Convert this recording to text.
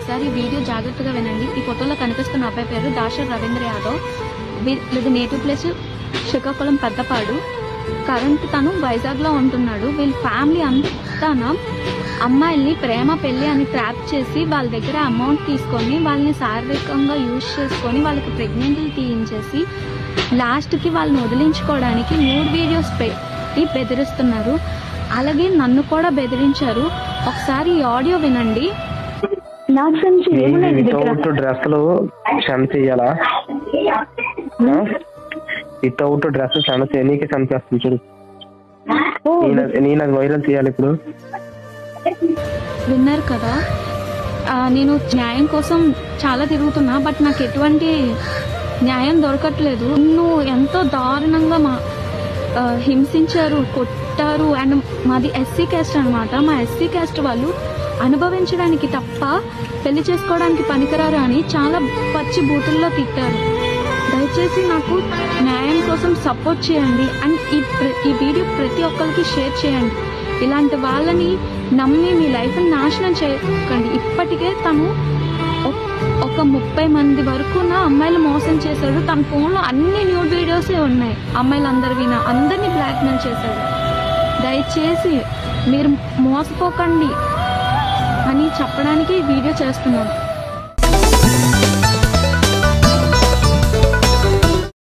ఒకసారి వీడియో జాగ్రత్తగా వినండి. ఈ ఫోటోలో కనిపిస్తున్న అబ్బాయి పేరు దాసర్ రవీంద్ర యాదవ్. వీళ్ళది native place Srikakulam Peddapadu. Current తను వైజాగ్లో ఉంటున్నాడు. వీళ్ళ ఫ్యామిలీ అంతా అమ్మాయిల్ని ప్రేమ పెళ్లి అని ట్రాప్ చేసి వాళ్ళ దగ్గర అమౌంట్ తీసుకొని వాళ్ళని శారీరకంగా యూజ్ చేసుకొని వాళ్ళకి ప్రెగ్నెంట్లు తీయించేసి లాస్ట్కి వాళ్ళని వదిలించుకోవడానికి న్యూడ్ వీడియోస్ పెట్టి బెదిరిస్తున్నారు. అలాగే నన్ను కూడా బెదిరించారు. ఒకసారి ఈ ఆడియో వినండి. వితౌట్ డ్రెస్ నీకే చంపేస్తుంది చూడు. నేను అది వైరల్ చేయాలి ఇప్పుడు. విన్నారు కదా, నేను న్యాయం కోసం చాలా తిరుగుతున్నా, బట్ నాకు ఎటువంటి న్యాయం దొరకట్లేదు. నన్ను ఎంతో దారుణంగా హింసించారు, కొట్టారు. అండ్ మాది ఎస్సీ క్యాస్ట్ అనమాట. మా ఎస్సీ క్యాస్ట్ వాళ్ళు అనుభవించడానికి తప్ప పెళ్లి చేసుకోవడానికి పనికిరారు అని చాలా పచ్చి బూతుల్లో తిట్టారు. దయచేసి నాకు న్యాయం కోసం సపోర్ట్ చేయండి. అండ్ ఈ వీడియో ప్రతి ఒక్కరికి షేర్ చేయండి. ఇలాంటి వాళ్ళని నమ్మి మీ లైఫ్ని నాశనం చేయకండి. ఇప్పటికే తను ఒక 30 మంది వరకు నా అమ్మాయిలు మోసం చేశాడు. తన ఫోన్లో అన్ని న్యూడ్ వీడియోసే ఉన్నాయి. అమ్మాయిలందరివి అందరినీ బ్లాక్మెయిల్ చేశాడు. దయచేసి మీరు మోసపోకండి అని చెప్పడానికి వీడియో చేస్తున్నాను.